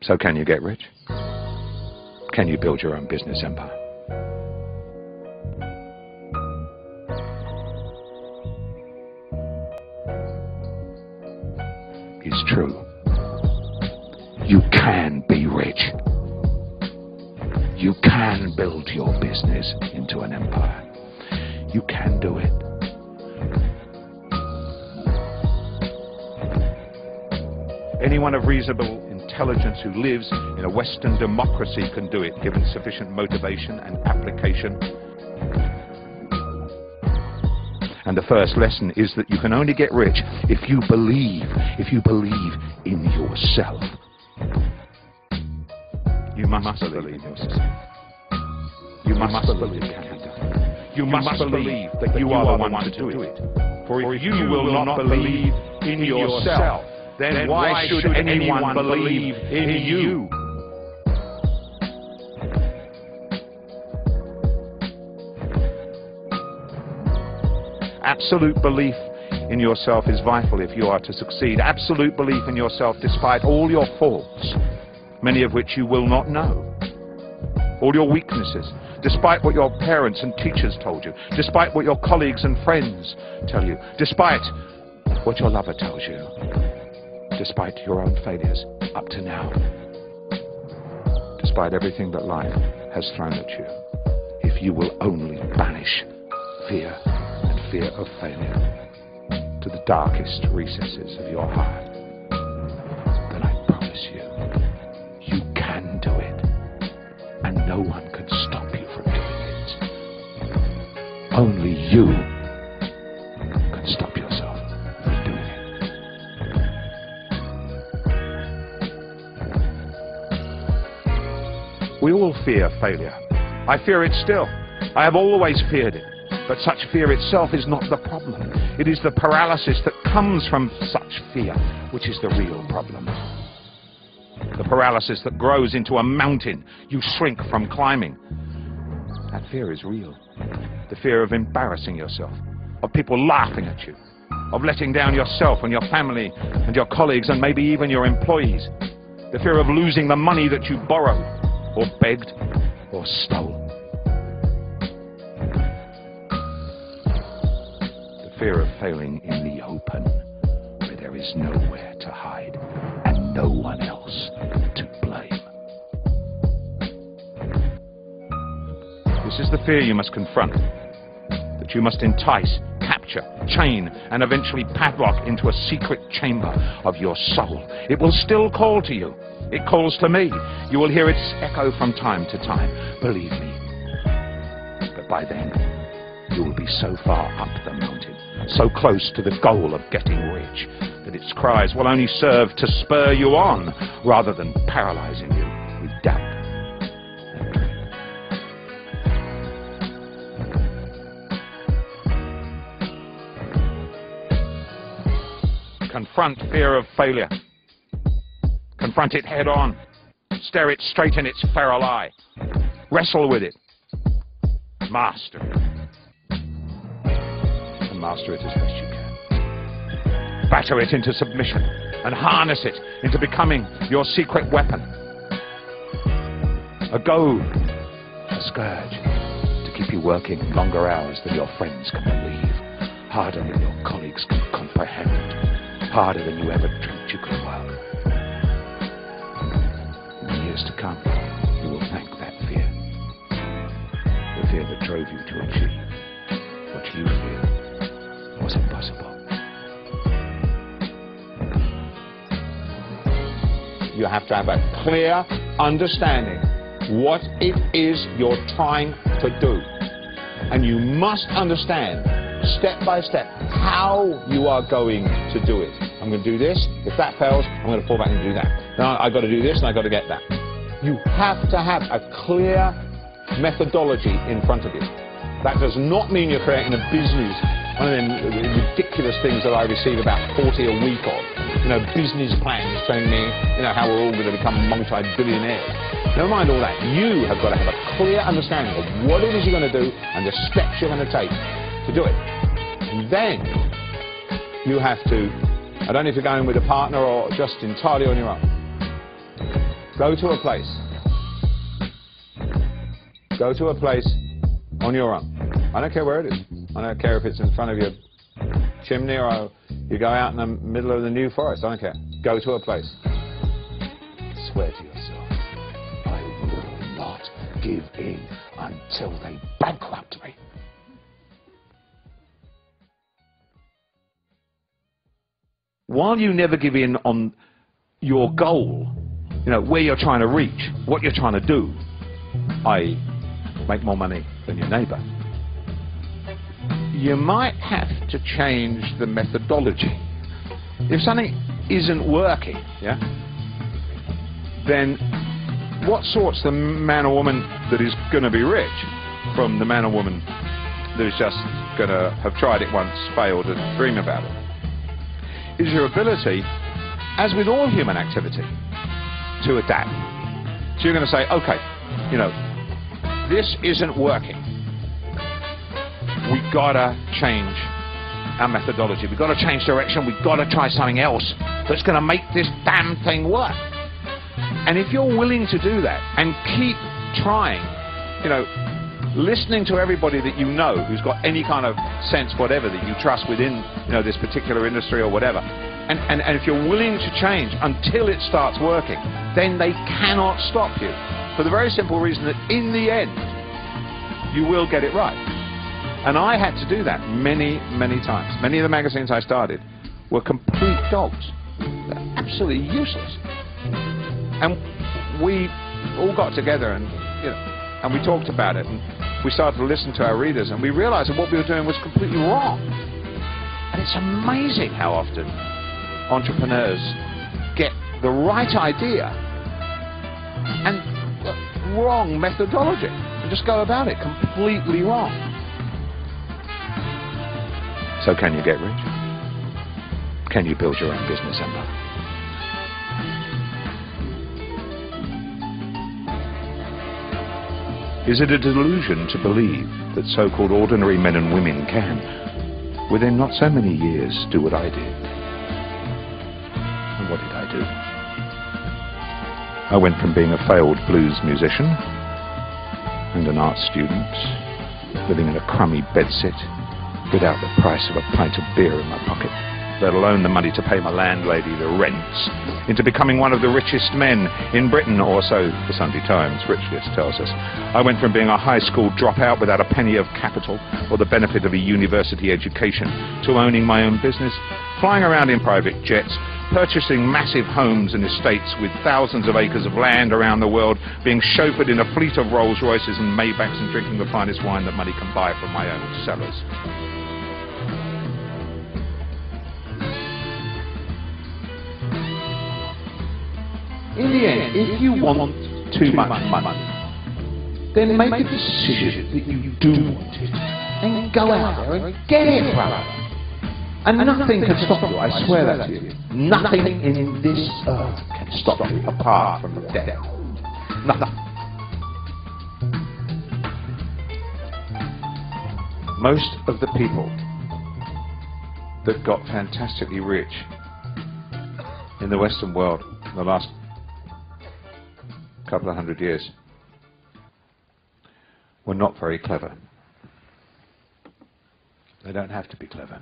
So can you get rich? Can you build your own business empire? It's true. You can be rich. You can build your business into an empire. You can do it. Anyone of reasonable intelligence who lives in a Western democracy can do it, given sufficient motivation and application. And the first lesson is that you can only get rich if you believe in yourself. You must believe in yourself. You must believe it can be done. You must believe that you are the one to do it. For if you will not believe in yourself, then why should anyone believe in you? Absolute belief in yourself is vital if you are to succeed. Absolute belief in yourself despite all your faults, many of which you will not know. All your weaknesses, despite what your parents and teachers told you, despite what your colleagues and friends tell you, despite what your lover tells you, despite your own failures up to now, despite everything that life has thrown at you. If you will only banish fear and fear of failure to the darkest recesses of your heart, then I promise you, you can do it, and no one can stop you from doing it. Only you can stop yourself from doing it. We all fear failure. I fear it still. I have always feared it. But such fear itself is not the problem. It is the paralysis that comes from such fear, which is the real problem. The paralysis that grows into a mountain you shrink from climbing. That fear is real. The fear of embarrassing yourself, of people laughing at you, of letting down yourself and your family and your colleagues and maybe even your employees. The fear of losing the money that you borrowed or begged or stole. Fear of failing in the open, where there is nowhere to hide and no one else to blame. This is the fear you must confront, that you must entice, capture, chain, and eventually padlock into a secret chamber of your soul. It will still call to you. It calls to me. You will hear its echo from time to time. Believe me. But by then, you will be so far up the mountain, so close to the goal of getting rich, that its cries will only serve to spur you on, rather than paralyzing you with doubt and dread. Confront fear of failure. Confront it head on. Stare it straight in its feral eye. Wrestle with it. Master it. Master it as best you can. Batter it into submission and harness it into becoming your secret weapon. A goad, a scourge to keep you working longer hours than your friends can believe, harder than your colleagues can comprehend, harder than you ever dreamt you could work. In the years to come, you will thank that fear. The fear that drove you to achieve what you feared was impossible. You have to have a clear understanding what it is you're trying to do. And you must understand, step by step, how you are going to do it. I'm going to do this. If that fails, I'm going to fall back and do that. Now I've got to do this and I've got to get that. You have to have a clear methodology in front of you. That does not mean you're creating a business. One of them ridiculous things that I receive about 40 a week of, business plans telling me, how we're all going to become multi-billionaires. Never mind all that. You have got to have a clear understanding of what it is you're going to do and the steps you're going to take to do it. And then you have to, I don't know if you're going with a partner or just entirely on your own, Go to a place. Go to a place on your own. I don't care where it is. I don't care if it's in front of your chimney or you go out in the middle of the New Forest. I don't care. Go to a place. Swear to yourself, I will not give in until they bankrupt me. While you never give in on your goal, you know, where you're trying to reach, what you're trying to do, i.e., make more money than your neighbor, you might have to change the methodology. If something isn't working, yeah, then what sorts the man or woman that is going to be rich from the man or woman that is just going to have tried it once, failed, and dream about it? Is your ability, as with all human activity, to adapt. So you're going to say, okay, you know, this isn't working. We've got to change our methodology. We've got to change direction. We've got to try something else that's going to make this damn thing work. And if you're willing to do that and keep trying, you know, listening to everybody that you know who's got any kind of sense whatever that you trust within, you know, this particular industry or whatever, and if you're willing to change until it starts working, then they cannot stop you, for the very simple reason that in the end you will get it right. And I had to do that many times. Many of the magazines I started were complete dogs. They're absolutely useless. And we all got together and, you know, and we talked about it, and we started to listen to our readers, and we realized that what we were doing was completely wrong. And it's amazing how often entrepreneurs get the right idea and the wrong methodology and just go about it completely wrong. So can you get rich? Can you build your own business empire? Is it a delusion to believe that so-called ordinary men and women can, within not so many years, do what I did? And what did I do? I went from being a failed blues musician and an art student, living in a crummy bedsit without the price of a pint of beer in my pocket, let alone the money to pay my landlady the rents, into becoming one of the richest men in Britain, or so the Sunday Times rich list tells us. I went from being a high school dropout without a penny of capital or the benefit of a university education to owning my own business, flying around in private jets, purchasing massive homes and estates with thousands of acres of land around the world, being chauffeured in a fleet of Rolls Royces and Maybachs and drinking the finest wine that money can buy from my own cellars. In the end, if you want too much money, then make a decision that you do want it, and go out there and get it, brother. And nothing can stop you, I swear that to you. Nothing in this earth can stop you apart from death. Nothing. Most of the people that got fantastically rich in the Western world in the last couple of 100 years were not very clever. They don't have to be clever.